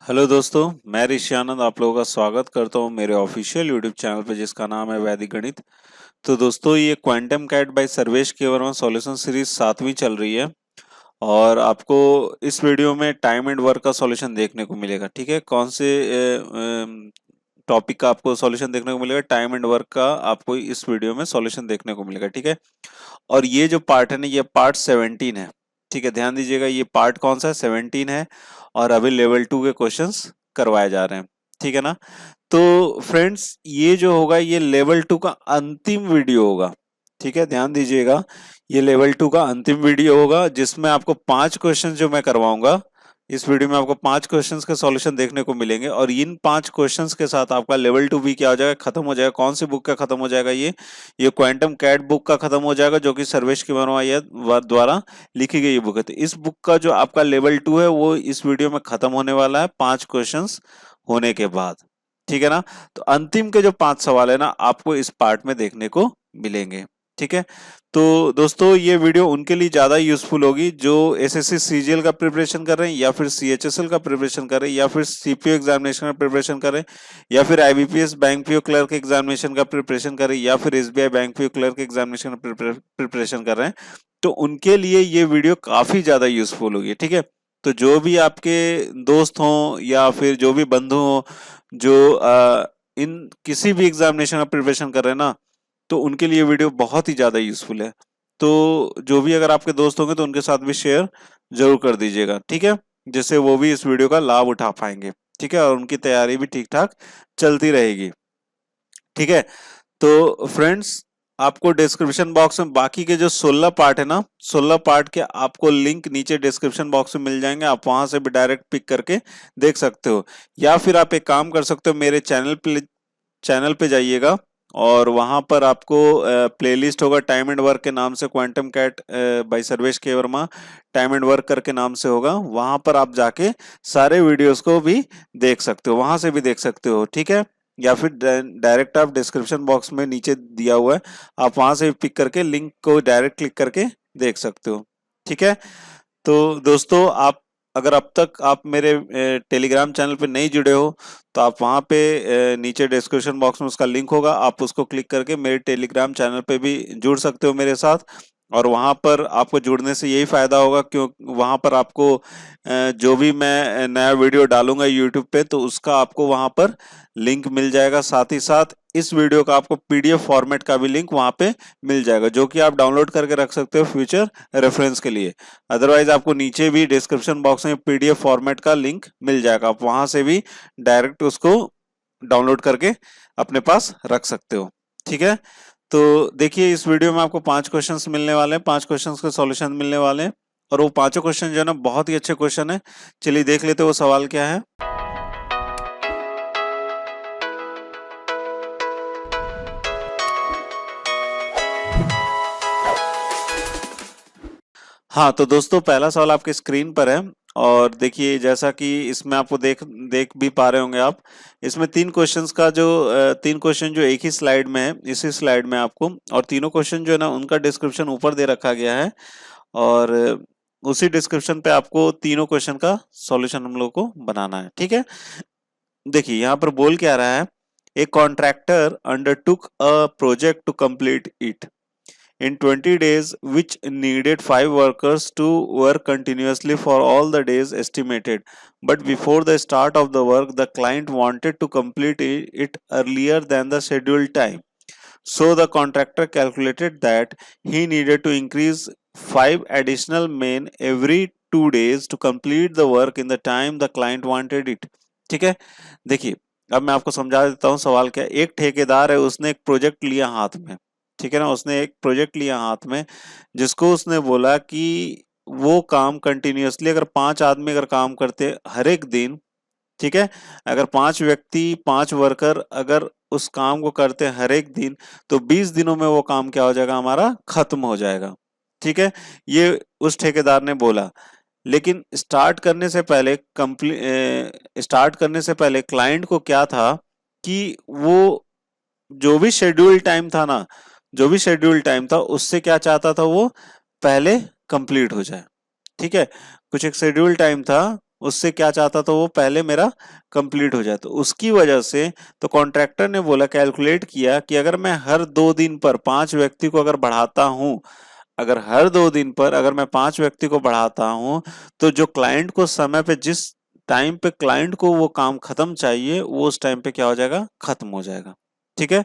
Hello दोस्तों, मैं ऋषि आनंद आप लोगों का स्वागत करता हूं मेरे ऑफिशियल यूट्यूब चैनल पे जिसका नाम है वैदिक गणित। तो दोस्तों ये क्वांटम कैट बाय सर्वेश के वर्मा सॉल्यूशन सीरीज 7वीं चल रही है और आपको इस वीडियो में टाइम एंड वर्क का सॉल्यूशन देखने को मिलेगा। ठीक है, कौन से टॉपिक का आपको सॉल्यूशन देखने को मिलेगा? टाइम एंड वर्क का आपको इस वीडियो में सॉल्यूशन देखने को मिलेगा। ठीक है, और ये जो पार्ट है ना, ये पार्ट 17 है। ठीक है, ध्यान दीजिएगा, ये पार्ट कौन सा है? 17 है। और अभी लेवल 2 के क्वेश्चंस करवाए जा रहे हैं। ठीक है ना? तो फ्रेंड्स, ये जो होगा ये लेवल 2 का अंतिम वीडियो होगा। ठीक है, ध्यान दीजिएगा, ये लेवल 2 का अंतिम वीडियो होगा जिसमें आपको 5 क्वेश्चन जो मैं करवाऊंगा। इस वीडियो में आपको 5 क्वेश्चंस के सॉल्यूशन देखने को मिलेंगे और इन 5 क्वेश्चंस के साथ आपका लेवल 2 भी क्या हो जाएगा? खत्म हो जाएगा। कौन सी बुक का खत्म हो जाएगा? ये क्वांटम कैट बुक का खत्म हो जाएगा, जो कि सर्वेश के वर्मा द्वारा लिखी गई बुक है। तो इस बुक का जो आपका लेवल 2 है वो इस वीडियो में खत्म होने वाला है 5 क्वेश्चंस होने के बाद। ठीक है ना? तो अंतिम के जो 5 सवाल है ना, आपको इस पार्ट में देखने को मिलेंगे। ठीक है, तो दोस्तों ये वीडियो उनके लिए ज्यादा यूजफुल होगी जो एसएससी सीजीएल का प्रिपरेशन कर रहे हैं, या फिर सीएचएसएल का प्रिपरेशन कर रहे हैं, या फिर सीपीओ एग्जामिनेशन का प्रिपरेशन कर रहे हैं, या फिर IBPS bank PO clerk examination का प्रिपरेशन कर रहे हैं, या फिर SBI bank PO clerk examination का प्रिपरेशन कर रहे हैं। तो उनके लिए ये वीडियो काफी ज्यादा यूजफुल होगी। ठीक है, तो जो भी आपके दोस्त हों या फिर जो भी बंधु हों जो इन किसी भी एग्जामिनेशन का प्रिपरेशन कर रहे हैं ना, तो उनके लिए वीडियो बहुत ही ज्यादा यूजफुल है। तो जो भी अगर आपके दोस्त होंगे तो उनके साथ भी शेयर जरूर कर दीजिएगा। ठीक है, जिससे वो भी इस वीडियो का लाभ उठा पाएंगे। ठीक है, और उनकी तैयारी भी ठीक ठाक चलती रहेगी। ठीक है, तो फ्रेंड्स, आपको डिस्क्रिप्शन बॉक्स में बाकी के जो 16 पार्ट है ना, 16 पार्ट के आपको लिंक नीचे डिस्क्रिप्शन बॉक्स में मिल जाएंगे। आप वहां से भी डायरेक्ट पिक करके देख सकते हो, या फिर आप एक काम कर सकते हो, मेरे चैनल पे जाइएगा और वहां पर आपको प्लेलिस्ट होगा टाइम एंड वर्क के नाम से, क्वांटम कैट बाय सर्वेश के वर्मा टाइम एंड वर्क करके नाम से होगा। वहां पर आप जाके सारे वीडियोस को भी देख सकते हो, वहां से भी देख सकते हो। ठीक है, या फिर डायरेक्ट आप डिस्क्रिप्शन बॉक्स में नीचे दिया हुआ है, आप वहां से पिक करके लिंक को डायरेक्ट क्लिक करके देख सकते हो। ठीक है, तो दोस्तों, आप अगर अब तक आप मेरे टेलीग्राम चैनल पे नहीं जुड़े हो तो आप वहां पे नीचे डिस्क्रिप्शन बॉक्स में उसका लिंक होगा, आप उसको क्लिक करके मेरे टेलीग्राम चैनल पे भी जुड़ सकते हो मेरे साथ। और वहां पर आपको जुड़ने से यही फायदा होगा, क्यों वहां पर आपको जो भी मैं नया वीडियो डालूंगा यूट्यूब पे तो उसका आपको वहां पर लिंक मिल जाएगा। साथ ही साथ इस वीडियो का आपको पीडीएफ फॉर्मेट का भी लिंक वहां पे मिल जाएगा, जो कि आप डाउनलोड करके रख सकते हो फ्यूचर रेफरेंस के लिए। अदरवाइज आपको नीचे भी डिस्क्रिप्शन बॉक्स में पीडीएफ फॉर्मेट का लिंक मिल जाएगा, आप वहां से भी डायरेक्ट उसको डाउनलोड करके अपने पास रख सकते हो। ठीक है, तो देखिए, इस वीडियो में आपको 5 क्वेश्चंस मिलने वाले हैं, 5 क्वेश्चंस के सॉल्यूशन मिलने वाले हैं, और वो पांचों क्वेश्चन जो है ना बहुत ही अच्छे क्वेश्चन है। चलिए देख लेते हैं वो सवाल क्या है। हाँ, तो दोस्तों पहला सवाल आपके स्क्रीन पर है, और देखिए जैसा कि इसमें आपको देख देख भी पा रहे होंगे आप, इसमें 3 क्वेश्चन जो एक ही स्लाइड में है, इसी स्लाइड में आपको, और तीनों क्वेश्चन जो है ना उनका डिस्क्रिप्शन ऊपर दे रखा गया है, और उसी डिस्क्रिप्शन पे आपको तीनों क्वेश्चन का सॉल्यूशन हम लोग को बनाना है। ठीक है, देखिए यहाँ पर बोल क्या रहा है, a contractor undertook a project to complete it in 20 days, which needed 5 workers to work continuously for all the days estimated. But before the start of the work, the client wanted to complete it earlier than the scheduled time. So the contractor calculated that he needed to increase 5 additional men every 2 days to complete the work in the time the client wanted it. ठीक है, देखिए अब मैं आपको समझा देता हूँ सवाल क्या है। एक ठेकेदार है, उसने एक प्रोजेक्ट लिया हाथ में। ठीक है ना, उसने एक प्रोजेक्ट लिया हाथ में, जिसको उसने बोला कि वो काम कंटिन्यूअसली, अगर 5 आदमी अगर काम करते हर एक दिन, ठीक है, अगर 5 व्यक्ति 5 वर्कर अगर उस काम को करते हैं हर एक दिन, तो 20 दिनों में वो काम क्या हो जाएगा? हमारा खत्म हो जाएगा। ठीक है, ये उस ठेकेदार ने बोला। लेकिन स्टार्ट करने से पहले क्लाइंट को क्या था कि वो जो भी शेड्यूल टाइम था ना, जो भी शेड्यूल टाइम था उससे क्या चाहता था? वो पहले कंप्लीट हो जाए। ठीक है, कुछ एक शेड्यूल टाइम था, उससे क्या चाहता था वो पहले मेरा कंप्लीट हो जाए। तो उसकी वजह से तो कॉन्ट्रैक्टर ने बोला, कैलकुलेट किया कि अगर मैं हर 2 दिन पर 5 व्यक्ति को अगर बढ़ाता हूं, अगर हर 2 दिन पर अगर मैं 5 व्यक्ति को बढ़ाता हूं, तो जो क्लाइंट को समय पे, जिस टाइम पे क्लाइंट को वो काम खत्म चाहिए, वो उस टाइम पे क्या हो जाएगा, खत्म हो जाएगा। ठीक है,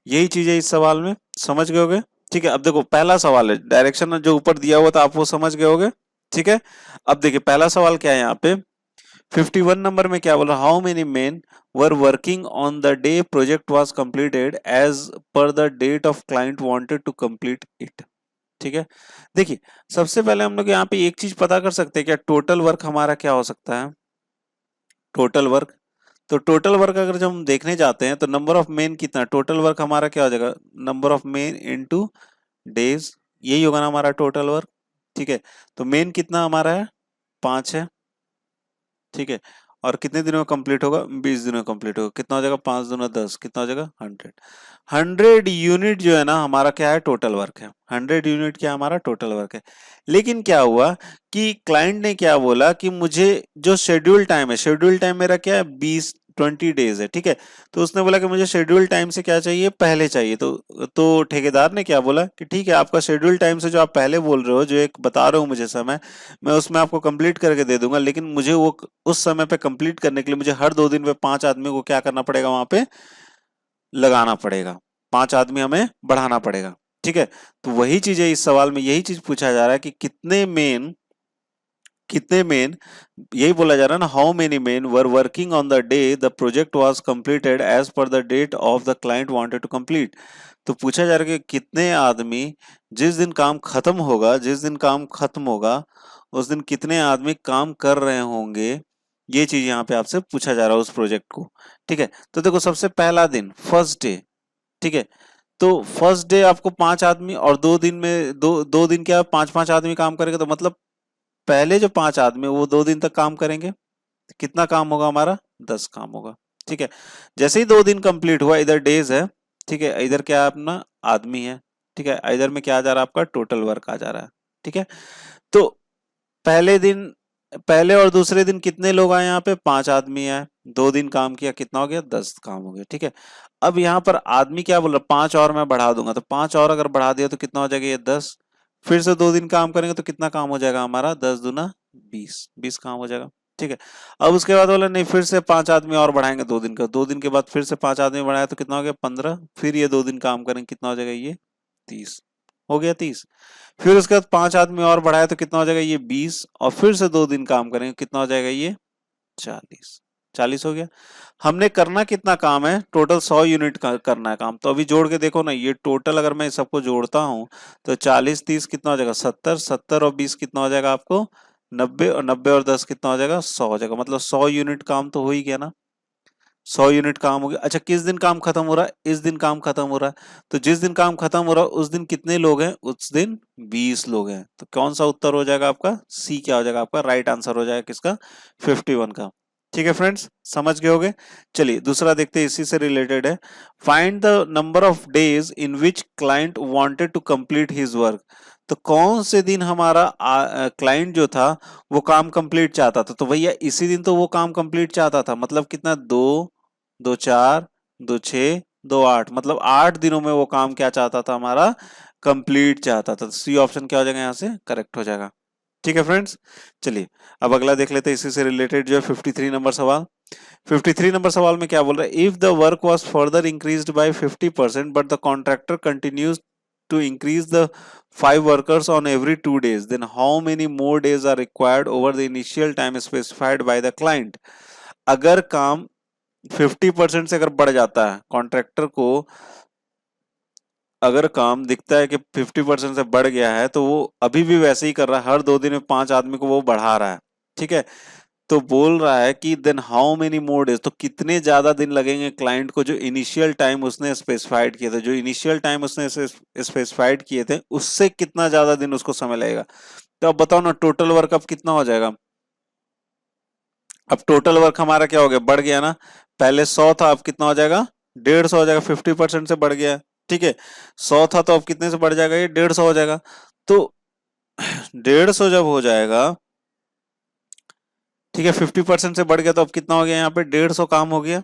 यही चीज है इस सवाल में, समझ गए होगे। ठीक है, अब देखो पहला सवाल है, डायरेक्शन जो ऊपर दिया हुआ था आप वो समझ गए होगे। ठीक है, अब देखिए पहला सवाल क्या है यहाँ पे, 51 नंबर में क्या बोला, how many men were working on the day project was completed as per the date of client wanted to complete it. ठीक है, देखिए सबसे पहले हम लोग यहाँ पे एक चीज पता कर सकते हैं, क्या टोटल वर्क हमारा क्या हो सकता है, टोटल वर्क। तो टोटल वर्क अगर जब हम देखने जाते हैं तो नंबर ऑफ मेन कितना, टोटल वर्क हमारा क्या हो जाएगा, number of main into days, यही होगा ना हमारा टोटल वर्क। ठीक है, तो मेन कितना हमारा है, 5 है। ठीक है, और कितने दिनों में कंप्लीट होगा, 20 दिनों में कंप्लीट होगा, कितना हो जाएगा, 5 दूना 10, कितना हो जाएगा, 100। 100 यूनिट जो है ना हमारा क्या है, टोटल वर्क है। 100 यूनिट क्या हमारा टोटल वर्क है। लेकिन क्या हुआ कि क्लाइंट ने क्या बोला कि मुझे जो शेड्यूल टाइम है, शेड्यूल टाइम मेरा क्या है, 20 डेज है। ठीक है, तो उसने बोला कि मुझे शेड्यूल टाइम से क्या चाहिए, पहले चाहिए। तो ठेकेदार ने क्या बोला कि ठीक है, आपका शेड्यूल टाइम से जो आप पहले बोल रहे हो, जो एक बता रहे हो मुझे समय, मैं उसमें आपको कंप्लीट करके दे दूंगा, लेकिन मुझे वो उस समय पे कंप्लीट करने के लिए मुझे हर 2 दिन पे 5 आदमी को क्या करना पड़ेगा, वहां पे लगाना पड़ेगा, 5 आदमी हमें बढ़ाना पड़ेगा। ठीक है, तो वही चीज है, इस सवाल में यही चीज पूछा जा रहा है कि कितने मेन, यही बोला जा रहा है ना, how many men were working on the day the project was completed as per the date of the client wanted to complete. तो पूछा जा रहा है कि कितने आदमी, जिस दिन काम खत्म होगा, जिस दिन काम खत्म होगा उस दिन कितने आदमी काम कर रहे होंगे, ये चीज यहाँ पे आपसे पूछा जा रहा है उस प्रोजेक्ट को। ठीक है, तो देखो सबसे पहला दिन, फर्स्ट डे। ठीक है, तो फर्स्ट डे आपको 5 आदमी, और 2 दिन में दो दिन क्या, 5 5 आदमी काम करेंगे, तो मतलब पहले जो 5 आदमी वो 2 दिन तक काम करेंगे, कितना काम होगा हमारा, 10 काम होगा। ठीक है, जैसे ही 2 दिन कंप्लीट हुआ, इधर डेज है, ठीक है, इधर क्या है अपना, आदमी है। ठीक है, इधर में क्या आ जा रहा है, आपका टोटल वर्क आ जा रहा है। ठीक है, तो पहले दिन, पहले और दूसरे दिन कितने लोग आए, यहाँ पे 5 आदमी आए, 2 दिन काम किया, कितना हो गया, 10 काम हो गया। ठीक है, अब यहाँ पर आदमी क्या बोल रहा है, 5 और मैं बढ़ा दूंगा, तो 5 और अगर बढ़ा दिया तो कितना हो जाएगा, ये 10। फिर से 2 दिन काम करेंगे तो कितना काम हो जाएगा हमारा, 10 दूना 20, 20 काम हो जाएगा। ठीक है, अब उसके बाद बोला नहीं, फिर से 5 आदमी और बढ़ाएंगे 2 दिन का, 2 दिन के बाद फिर से 5 आदमी बढ़ाया तो कितना हो गया, 15। फिर ये 2 दिन काम करेंगे, कितना हो जाएगा, ये 30 हो गया, 30। फिर उसके बाद 5 आदमी और बढ़ाए तो कितना हो जाएगा, ये 20, और फिर से 2 दिन काम करेंगे, कितना हो जाएगा, ये 40। 40 हो गया। हमने करना कितना काम है, टोटल 100 यूनिट का करना है काम। तो अभी जोड़ के देखो ना, ये टोटल अगर मैं सबको जोड़ता हूं तो 40 30 कितना हो जाएगा, 70, 70 और 20 कितना हो जाएगा आपको, 90, और 90 और 10 कितना हो जाएगा, 100 हो जाएगा। मतलब 100 यूनिट काम तो हो ही गया ना, 100 यूनिट काम हो गया। अच्छा, किस दिन काम खत्म हो रहा है, इस दिन काम खत्म हो रहा है। तो जिस दिन काम खत्म हो रहा है उस दिन कितने लोग हैं, उस दिन 20 लोग हैं। तो कौन सा उत्तर हो जाएगा आपका, सी क्या हो जाएगा आपका, राइट आंसर हो जाएगा किसका, 51 का। ठीक है फ्रेंड्स, समझ गए होगे। चलिए दूसरा देखते हैं, इसी से रिलेटेड है। Find the number of days in which client wanted to complete his work. तो कौन से दिन हमारा क्लाइंट जो था वो काम कंप्लीट चाहता था, तो भैया इसी दिन तो वो काम कंप्लीट चाहता था। मतलब कितना, 2 2 4 2 6 2 8, मतलब 8 दिनों में वो काम क्या चाहता था हमारा, कंप्लीट चाहता था। सी ऑप्शन क्या हो जाएगा यहाँ से, करेक्ट हो जाएगा। ठीक है फ्रेंड्स, चलिए अब अगला देख लेते हैं, इसी से रिलेटेड जो है 53 नंबर सवाल। 53 नंबर सवाल में क्या बोल रहा है, if the work was further increased by 50% but the contractor continues to increase the 5 workers on every 2 days, then how many more days are required over the initial time specified by the client। अगर काम 50% से अगर बढ़ जाता है, contractor को अगर काम दिखता है कि 50% से बढ़ गया है, तो वो अभी भी वैसे ही कर रहा है, हर 2 दिन में 5 आदमी को वो बढ़ा रहा है। ठीक है, तो बोल रहा है कि then how many more days, तो कितने ज्यादा दिन लगेंगे क्लाइंट को, जो इनिशियल टाइम उसने स्पेसिफाइड किए थे, जो इनिशियल टाइम उसने स्पेसिफाइड किए थे उससे कितना ज्यादा दिन उसको समय लगेगा। तो अब बताओ ना, टोटल वर्क अब कितना हो जाएगा। अब टोटल वर्क हमारा क्या हो गया, बढ़ गया ना, पहले 100 था, अब कितना हो जाएगा, 150 हो जाएगा, 50% से बढ़ गया है। ठीक है, 100 था तो अब कितने से बढ़ जाएगा, ये 150 हो जाएगा। तो 150 जब हो जाएगा, ठीक है, 50% से बढ़ गया तो अब कितना हो गया यहाँ पे 150 काम हो गया।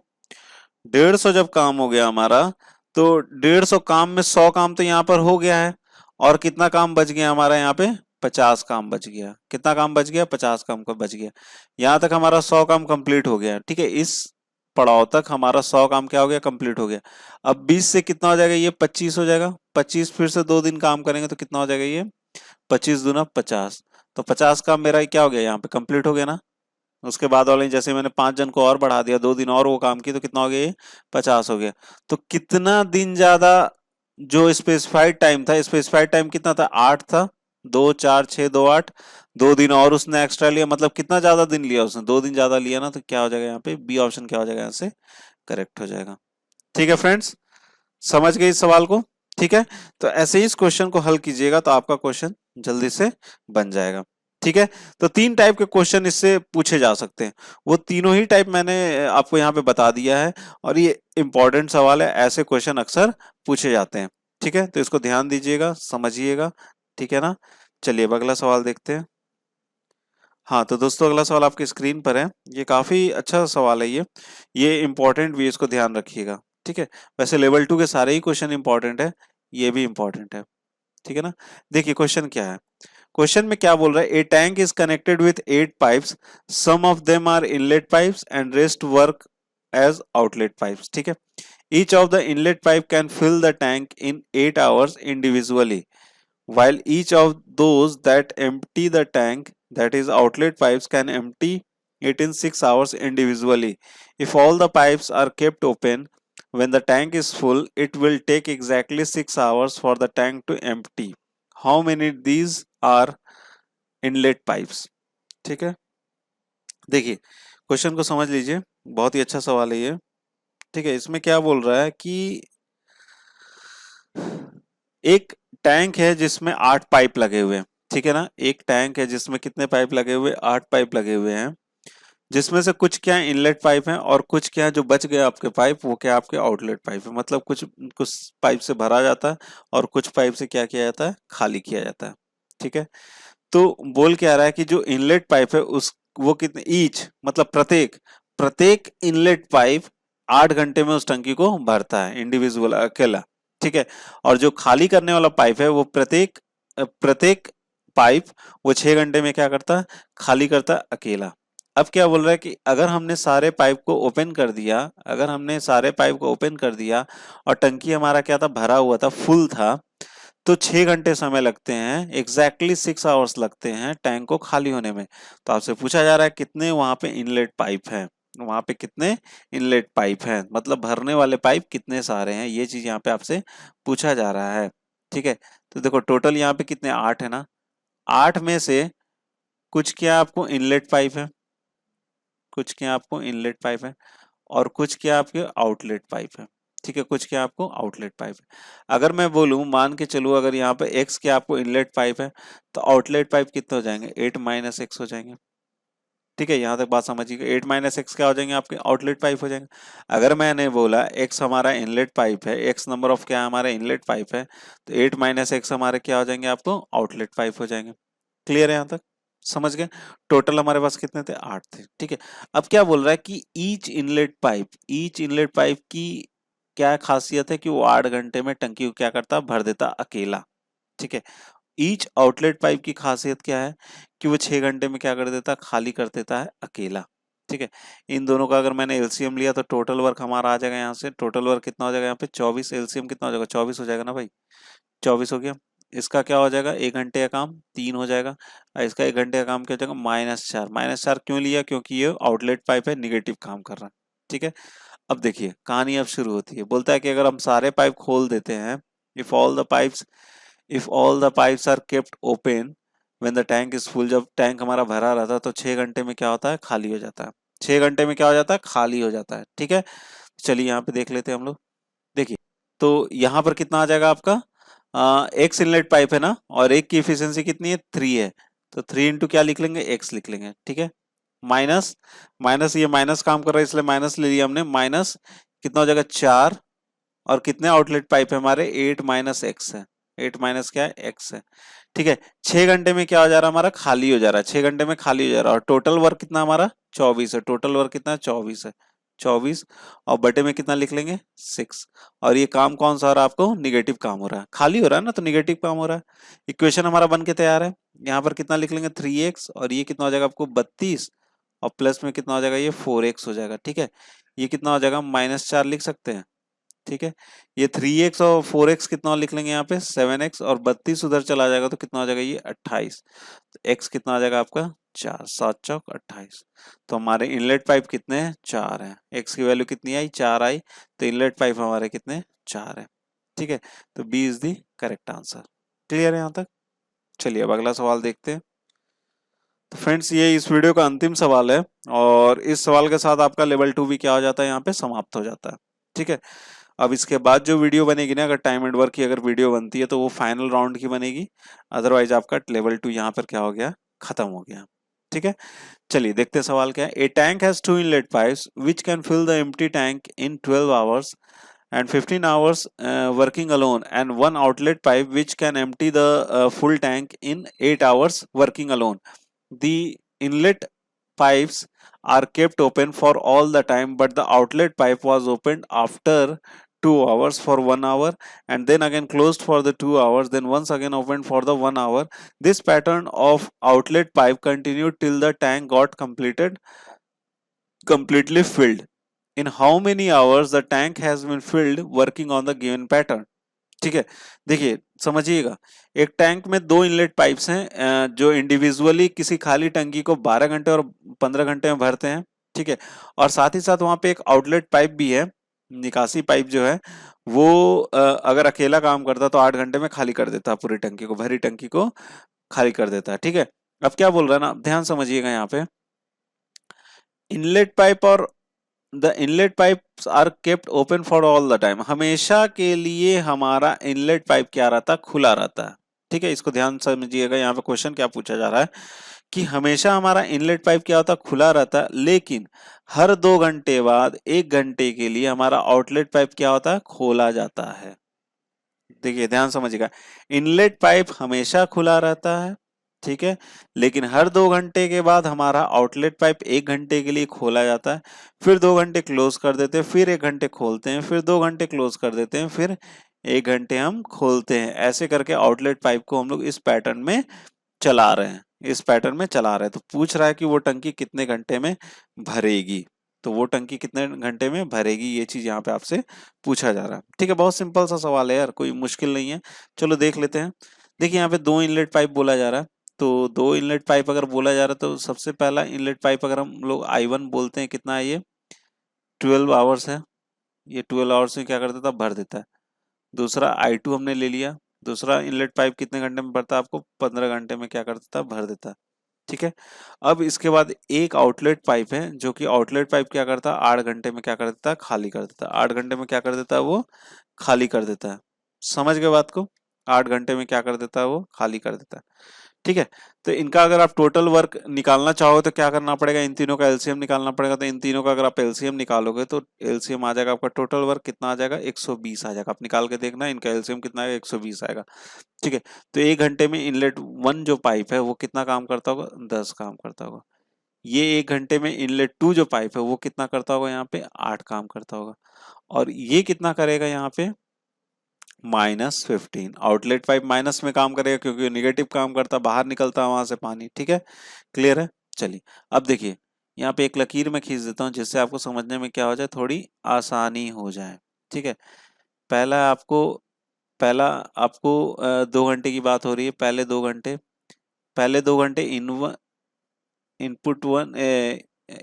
150 जब काम हो गया हमारा, तो 150 काम में 100 काम तो यहाँ पर हो गया है, और कितना काम बच गया हमारा यहाँ पे 50 काम बच गया। कितना काम बच गया 50 काम का बच गया। यहाँ तक हमारा 100 काम कंप्लीट हो गया। ठीक है, इस पड़ाव तक हमारा 100 काम क्या हो गया कंप्लीट हो गया। अब 20 से कितना हो जाएगा ये 25 हो जाएगा। 25 फिर से 2 दिन काम करेंगे तो कितना हो जाएगा ये 25 दूना 50। तो 50 काम मेरा क्या हो गया यहाँ पे कंप्लीट हो गया ना। उसके बाद वाले जैसे मैंने 5 जन को और बढ़ा दिया, 2 दिन और वो काम किए तो कितना हो गया ये 50 हो गया। तो कितना दिन ज्यादा, जो स्पेसिफाइड टाइम था, स्पेसिफाइड टाइम कितना था 8 था, 2 4 6 2 8, 2 दिन और उसने एक्स्ट्रा लिया, मतलब कितना ज्यादा दिन लिया उसने 2 दिन ज्यादा लिया ना। तो क्या हो जाएगा यहाँ पे बी ऑप्शन क्या हो जाएगा यहाँ से करेक्ट हो जाएगा। ठीक है फ्रेंड्स, समझ गए इस सवाल को। ठीक है, तो ऐसे ही इस क्वेश्चन को हल कीजिएगा तो आपका क्वेश्चन जल्दी से बन जाएगा। ठीक है, तो 3 टाइप के क्वेश्चन इससे पूछे जा सकते हैं, वो तीनों ही टाइप मैंने आपको यहाँ पे बता दिया है, और ये इंपॉर्टेंट सवाल है, ऐसे क्वेश्चन अक्सर पूछे जाते हैं। ठीक है, तो इसको ध्यान दीजिएगा, समझिएगा। ठीक है ना, चलिए अब अगला सवाल देखते हैं। हाँ तो दोस्तों अगला सवाल आपकी स्क्रीन पर है, ये काफी अच्छा सवाल है ये इंपॉर्टेंट भी है, इसको ध्यान रखिएगा। ठीक है, वैसे लेवल 2 के सारे ही क्वेश्चन इंपॉर्टेंट है, ये भी इंपॉर्टेंट है। ठीक है ना, देखिए क्वेश्चन क्या है। क्वेश्चन में क्या बोल रहा है, a tank is connected with 8 pipes, some of them are inlet pipes and rest work as outlet pipes. ठीक है, each of the inlet pipe can fill the tank in 8 hours individually, while each of those that empty the tank, that is outlet pipes, can empty it in 6 hours individually. If all the pipes are kept open when the tank is full, it will take exactly 6 hours for the tank to empty. How many these are inlet pipes? ठीक है, देखिए question को समझ लीजिए, बहुत ही अच्छा सवाल है ये। ठीक है, इसमें क्या बोल रहा है कि एक टैंक है जिसमें 8 पाइप लगे हुए हैं। ठीक है ना, एक टैंक है जिसमें कितने पाइप लगे हुए 8 पाइप लगे हुए हैं, जिसमें से कुछ क्या इनलेट पाइप हैं और कुछ क्या जो बच गए आपके पाइप वो क्या आपके आउटलेट पाइप है। मतलब कुछ कुछ पाइप से भरा जाता है और कुछ पाइप से क्या किया जाता है खाली किया जाता है। ठीक है, तो बोल क्या रहा है कि जो इनलेट पाइप है उस वो कितने ईच, मतलब प्रत्येक प्रत्येक इनलेट पाइप 8 घंटे में उस टंकी को भरता है इंडिविजुअल अकेला। ठीक है, और जो खाली करने वाला पाइप है वो प्रत्येक प्रत्येक पाइप वो 6 घंटे में क्या करता है खाली करता है अकेला। अब क्या बोल रहा है कि अगर हमने सारे पाइप को ओपन कर दिया, अगर हमने सारे पाइप को ओपन कर दिया और टंकी हमारा क्या था भरा हुआ था फुल था, तो 6 घंटे समय लगते हैं, एग्जैक्टली 6 आवर्स लगते हैं टैंक को खाली होने में। तो आपसे पूछा जा रहा है कितने वहां पे इनलेट पाइप हैं, वहां पे कितने इनलेट पाइप हैं, मतलब भरने वाले पाइप कितने सारे हैं, ये चीज यहाँ पे आपसे पूछा जा रहा है। ठीक है, तो देखो टोटल यहाँ पे कितने 8 है ना, 8 में से कुछ क्या आपको इनलेट पाइप है, कुछ क्या आपको इनलेट पाइप है, और कुछ क्या आपके आउटलेट पाइप है। ठीक है, कुछ क्या आपको आउटलेट पाइप है। अगर मैं बोलूं मान के चलूं अगर यहाँ पे x क्या आपको इनलेट पाइप है, तो आउटलेट पाइप कितने हो जाएंगे 8 माइनस एक्स हो जाएंगे। ठीक है, यहाँ तक बात समझिएगा, 8 माइनस एक्स क्या हो जाएंगे आपके आउटलेट पाइप हो जाएंगे। अगर मैंने बोला x हमारा इनलेट पाइप है, x नंबर ऑफ क्या हमारा इनलेट पाइप है, तो 8 माइनस एक्स हमारे क्या हो जाएंगे आपको आउटलेट पाइप हो जाएंगे। क्लियर है यहाँ तक, समझ गए। टोटल हमारे पास कितने थे 8 थे। ठीक है, अब क्या बोल रहा है कि ईच इनलेट पाइप की क्या खासियत है कि वो 8 घंटे में टंकी को क्या करता भर देता अकेला। ठीक है, ईच आउटलेट पाइप की खासियत क्या है कि वो 6 घंटे में क्या कर देता खाली कर देता है अकेला। ठीक है, इन दोनों का अगर मैंने एलसीएम लिया तो टोटल वर्क हमारा आ जाएगा यहाँ से, टोटल वर्क कितना हो जाएगा यहाँ पे 24, एलसीएम कितना हो जाएगा 24 हो जाएगा ना भाई, 24 हो गया। इसका क्या हो जाएगा 1 घंटे का काम 3 हो जाएगा, और इसका 1 घंटे का काम क्या हो जाएगा -4। -4 क्यों लिया, क्योंकि ये आउटलेट पाइप है, निगेटिव काम कर रहा है। ठीक है, अब देखिए कहानी अब शुरू होती है, बोलता है कि अगर हम सारे पाइप खोल देते हैं, if all the pipes if all the pipes are kept open when the tank is full, जब टैंक हमारा भरा रहता है तो 6 घंटे में क्या होता है खाली हो जाता है, 6 घंटे में क्या हो जाता है खाली हो जाता है। ठीक है, चलिए यहाँ पे देख लेते हैं हम लोग। देखिए, तो यहाँ पर कितना आ जाएगा आपका एक्स इनलेट पाइप है ना, और एक की इफिशियंसी कितनी है 3 है, तो 3 इंटू क्या लिख लेंगे एक्स लिख लेंगे। ठीक है, माइनस माइनस ये माइनस काम कर रहा है इसलिए माइनस ले लिया हमने, माइनस कितना हो जाएगा 4, और कितने आउटलेट पाइप है हमारे 8 माइनस एक्स है, 8 माइनस क्या है एक्स है। ठीक है, 6 घंटे में क्या हो जा रहा है हमारा खाली हो जा रहा है, 6 घंटे में खाली हो जा रहा है, और टोटल वर्क कितना हमारा 24 है, टोटल वर्क कितना है 24 है, 24 और बटे में कितना लिख लेंगे 6। और ये काम कौन सा हो रहा है आपको, निगेटिव काम हो रहा है, खाली हो रहा है ना तो निगेटिव काम हो रहा है। इक्वेशन हमारा बन के तैयार है। यहाँ पर कितना लिख लेंगे 3x और ये कितना हो जाएगा आपको 32 और प्लस में कितना हो जाएगा ये 4x हो जाएगा। ठीक है, ये कितना हो जाएगा -4 लिख सकते हैं। ठीक है, ये 3x और 4x कितना लिख लेंगे यहाँ पे 7x और 32 उधर चला जाएगा तो कितना हो जाएगा ये 28। तो x कितना आ जाएगा आपका 4, 7 चौक 28। तो हमारे इनलेट पाइप कितने हैं 4 हैं, x की वैल्यू कितनी आई 4 आई, तो इनलेट पाइप हमारे कितने 4 है। ठीक है, तो B is the correct answer. Clear है यहाँ तक? चलिए अब अगला सवाल देखते हैं। तो फ्रेंड्स ये इस वीडियो का अंतिम सवाल है और इस सवाल के साथ आपका लेवल 2 भी क्या हो जाता है यहाँ पे समाप्त हो जाता है। ठीक है, अब इसके बाद जो वीडियो बनेगी ना, अगर टाइम एंड वर्क की अगर वीडियो बनती है तो वो फाइनल राउंड की बनेगी, अदरवाइज आपका लेवल 2 यहाँ पर क्या हो गया, खत्म हो गया। ठीक है, चलिए देखते हैं सवाल क्या है। A tank has 2 inlet pipes which can fill the empty tank in 12 hours and 15 hours working alone, and one outlet pipe which can empty the full tank in 8 hours working alone. The inlet pipes are kept open for all the time, but the outlet pipe was opened after 2 hours for 1 hour and then again closed for the 2 hours, then once again opened for the 1 hour. This pattern of outlet pipe continued till the tank got completely filled. In how many hours the tank has been filled working on the given pattern? ठीक है, देखिए समझिएगा, एक tank में 2 inlet pipes हैं जो individually किसी खाली टंकी को 12 घंटे और 15 घंटे में भरते हैं। ठीक है, और साथ ही साथ वहां पे एक आउटलेट पाइप भी है, निकासी पाइप जो है वो अगर अकेला काम करता तो 8 घंटे में खाली कर देता, पूरी टंकी को, भरी टंकी को खाली कर देता है। ठीक है, अब क्या बोल रहा है ना, ध्यान समझिएगा यहाँ पे, इनलेट पाइप और the inlet pipes are kept open for all the time, हमेशा के लिए हमारा इनलेट पाइप क्या रहता है, खुला रहता है। ठीक है, इसको ध्यान समझिएगा, यहाँ पे क्वेश्चन क्या पूछा जा रहा है कि हमेशा हमारा इनलेट पाइप क्या होता है, खुला रहता है, लेकिन हर 2 घंटे बाद 1 घंटे के लिए हमारा आउटलेट पाइप क्या होता है, खोला जाता है। देखिए ध्यान समझिएगा, इनलेट पाइप हमेशा खुला रहता है, ठीक है, लेकिन हर 2 घंटे के बाद हमारा आउटलेट पाइप 1 घंटे के लिए खोला जाता है, फिर 2 घंटे क्लोज कर देते हैं, फिर 1 घंटे खोलते हैं, फिर 2 घंटे क्लोज कर देते हैं, फिर 1 घंटे हम खोलते हैं। ऐसे करके आउटलेट पाइप को हम लोग इस पैटर्न में चला रहे हैं, इस पैटर्न में चला रहे हैं। तो पूछ रहा है कि वो टंकी कितने घंटे में भरेगी, तो वो टंकी कितने घंटे में भरेगी, ये चीज यहाँ पे आपसे पूछा जा रहा है। ठीक है, बहुत सिंपल सा सवाल है यार, कोई मुश्किल नहीं है। चलो देख लेते हैं। देखिए यहाँ पे 2 इनलेट पाइप बोला जा रहा है, तो 2 इनलेट पाइप अगर बोला जा रहा है तो सबसे पहला इनलेट पाइप अगर हम लोग I1 बोलते हैं, कितना है ये 12 आवर्स है, ये 12 आवर्स में क्या कर देता है, भर देता है। दूसरा I2 हमने ले लिया, दूसरा इनलेट पाइप कितने घंटे में भरता है, आपको 15 घंटे में क्या कर देता है, भर देता है। ठीक है, अब इसके बाद एक आउटलेट पाइप है, जो कि आउटलेट पाइप क्या करता है, 8 घंटे में क्या कर देता है, खाली कर देता है। 8 घंटे में क्या कर देता है, वो खाली कर देता है। समझ गए बात को, 8 घंटे में क्या कर देता है, वो खाली कर देता है। ठीक है, तो इनका अगर आप टोटल वर्क निकालना चाहो तो क्या करना पड़ेगा, इन तीनों का एलसीएम निकालना पड़ेगा। तो इन तीनों का अगर आप एलसीएम निकालोगे तो एलसीएम आ जाएगा आपका, टोटल वर्क कितना आ जाएगा 120 आ जाएगा। आप निकाल के देखना, इनका एलसीएम कितना आएगा 120 आएगा। ठीक है, तो 1 घंटे में इनलेट 1 जो पाइप है वो कितना काम करता होगा, 10 काम करता होगा। ये 1 घंटे में इनलेट 2 जो पाइप है वो कितना करता होगा, यहाँ पे 8 काम करता होगा। और ये कितना करेगा यहाँ पे -15। आउटलेट पाइप माइनस में काम करेगा क्योंकि निगेटिव काम करता, बाहर निकलता है वहां से पानी। ठीक है, क्लियर है? चलिए अब देखिए, यहाँ पे एक लकीर में खींच देता हूँ जिससे आपको समझने में क्या हो जाए, थोड़ी आसानी हो जाए। ठीक है, पहला आपको पहला आपको 2 घंटे की बात हो रही है, पहले 2 घंटे इनपुट 1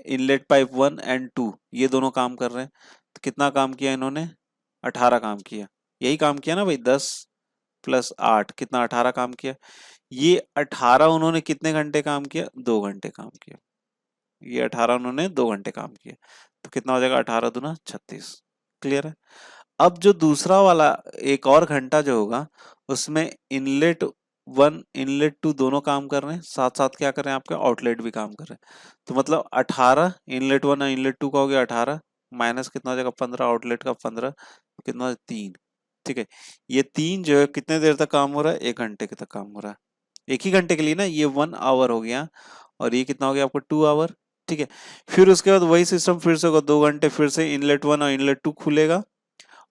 इनलेट पाइप 1 एंड 2 ये दोनों काम कर रहे हैं। तो कितना काम किया इन्होंने, 18 काम किया। यही काम किया ना भाई, 10 + 8 कितना, 18 काम किया। ये 18 उन्होंने कितने घंटे काम किया, 2 घंटे काम किया। ये 18 उन्होंने 2 घंटे काम किया, तो कितना हो जाएगा 18 दूना 36। क्लियर है? अब जो दूसरा वाला एक और घंटा जो होगा उसमें इनलेट 1 इनलेट 2 दोनों काम कर रहे हैं, साथ साथ क्या कर रहे हैं, आपके आउटलेट भी काम कर रहे हैं। तो मतलब 18 इनलेट 1 और इनलेट 2 का हो गया 18, माइनस कितना हो जाएगा 15 आउटलेट का 15, तो कितना 3। ठीक है, ये 3 जो है कितने देर तक काम हो रहा है, 1 घंटे के तक काम हो रहा है। एक ही घंटे के लिए ना, ये 1 आवर हो गया और ये कितना हो गया आपको 2 आवर। ठीक है। फिर उसके बाद वही सिस्टम फिर से होगा, 2 घंटे फिर से इनलेट 1 और इनलेट 2 खुलेगा,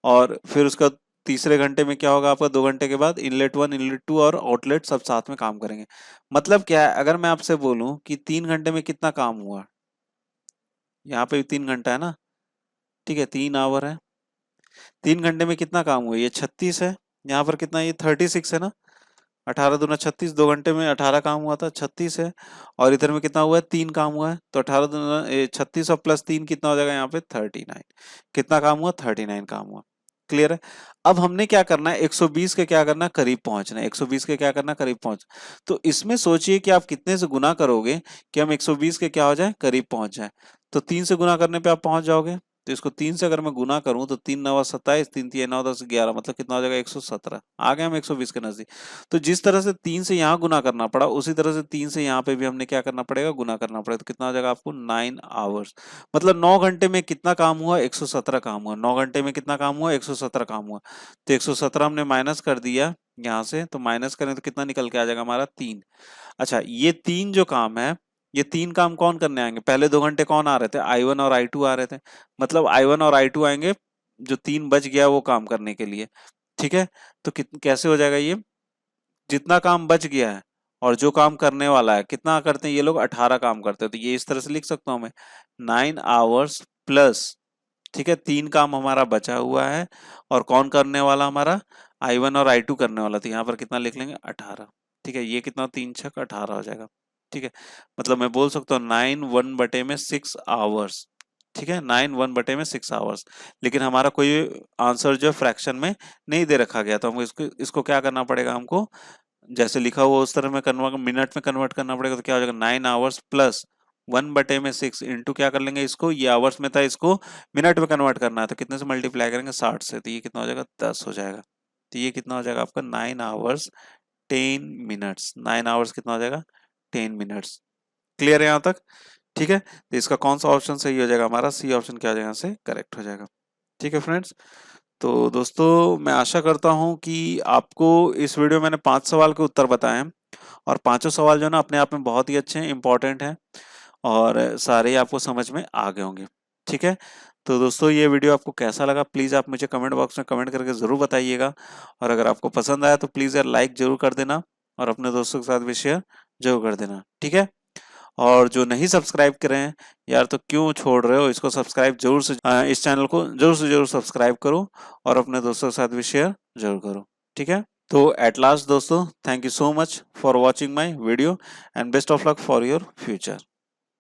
और फिर उसका तीसरे घंटे में क्या होगा आपका, 2 घंटे के बाद इनलेट 1 इनलेट 2 और आउटलेट सब साथ में काम करेंगे। मतलब क्या है, अगर मैं आपसे बोलूं कि 3 घंटे में कितना काम हुआ, यहाँ पे भी 3 घंटा है ना, ठीक है, 3 आवर है, 3 घंटे में कितना काम हुआ, ये 36 है, यहाँ पर कितना, ये 36 है ना, 18 दूना 36, 2 घंटे में 18 काम हुआ था, 36 है, और इधर में कितना हुआ है, 3 काम हुआ है, तो 18 दूना 36 और +3 कितना हो जाएगा यहाँ पे 39। कितना काम हुआ, 39 काम हुआ। क्लियर है। अब हमने क्या करना है, 120 के क्या करना है, करीब पहुंचना है, 120 के क्या करना है, करीब पहुंच। तो इसमें सोचिए कि आप कितने से गुना करोगे कि हम 120 के क्या हो जाए, करीब पहुंच जाए। तो 3 से गुना करने पे आप पहुंच जाओगे, तो इसको 3 से अगर मैं गुना करूं तो 3 9 27, 3 3 9 10 11, मतलब कितना हो जाएगा, 117। आ गए हम 120 के नजदीक। तो जिस तरह से 3 से यहाँ गुना करना पड़ा, उसी तरह से 3 से यहाँ पे भी हमने क्या करना पड़ेगा, गुना करना पड़ेगा। तो कितना हो जाएगा आपको, 9 आवर्स। मतलब 9 घंटे में कितना काम हुआ, 117 काम हुआ। 9 घंटे में कितना काम हुआ, 117 काम हुआ। तो 117 हमने माइनस कर दिया यहाँ से, तो माइनस करें तो कितना निकल के आ जाएगा हमारा, 3। अच्छा, ये 3 जो काम है, ये 3 काम कौन करने आएंगे, पहले 2 घंटे कौन आ रहे थे, I1 और I2 आ रहे थे। मतलब I1 और I2 आएंगे, जो 3 बच गया वो काम करने के लिए। ठीक है। तो कैसे हो जाएगा ये, जितना काम बच गया है और जो काम करने वाला है, कितना करते हैं ये लोग, 18 काम करते हैं। तो ये इस तरह से लिख सकता हूं मैं, 9 आवर्स प्लस, ठीक है, 3 काम हमारा बचा हुआ है, और कौन करने वाला हमारा, I1 और I2 करने वाला। तो यहाँ पर कितना लिख लेंगे, 18। ठीक है, ये कितना, 3 6 18 हो जाएगा। ठीक है, मतलब मैं बोल सकता हूँ 9 1/6 आवर्स। ठीक है, 9 1/6 आवर्स। लेकिन हमारा कोई आंसर जो फ्रैक्शन में नहीं दे रखा गया, तो हमको इसको इसको क्या करना पड़ेगा, हमको जैसे लिखा हुआ उस तरह में कन्वर्ट, मिनट में कन्वर्ट करना पड़ेगा। तो क्या हो जाएगा, 9 आवर्स प्लस 1/6 इंटू क्या कर लेंगे इसको, ये आवर्स में था, इसको मिनट में कन्वर्ट करना है, तो कितने से मल्टीप्लाई करेंगे, 60 से। तो ये कितना हो जाएगा, 10 हो जाएगा। तो ये कितना हो जाएगा आपका, 9 आवर्स 10 मिनट्स। 9 आवर्स कितना हो जाएगा, 10 मिनट्स। क्लियर है यहाँ तक। ठीक है, तो इसका कौन सा ऑप्शन सही हो जाएगा, हमारा सी ऑप्शन क्या हो जाएगा, से करेक्ट हो जाएगा। ठीक है फ्रेंड्स, तो दोस्तों मैं आशा करता हूं कि आपको इस वीडियो में मैंने 5 सवाल के उत्तर बताए हैं, और पांचों सवाल जो है ना अपने आप में बहुत ही अच्छे हैं, इंपॉर्टेंट हैं, और सारे ही आपको समझ में आ गए होंगे। ठीक है, तो दोस्तों ये वीडियो आपको कैसा लगा, प्लीज़ आप मुझे कमेंट बॉक्स में कमेंट करके ज़रूर बताइएगा, और अगर आपको पसंद आया तो प्लीज़ यार लाइक जरूर कर देना, और अपने दोस्तों के साथ भी शेयर जरूर कर देना। ठीक है, और जो नहीं सब्सक्राइब करे हैं यार, तो क्यों छोड़ रहे हो, इसको सब्सक्राइब जरूर से, इस चैनल को जरूर से जरूर सब्सक्राइब करो, और अपने दोस्तों के साथ भी शेयर जरूर करो। ठीक है, तो एट लास्ट दोस्तों, thank you so much for watching my video, and best of luck for your future.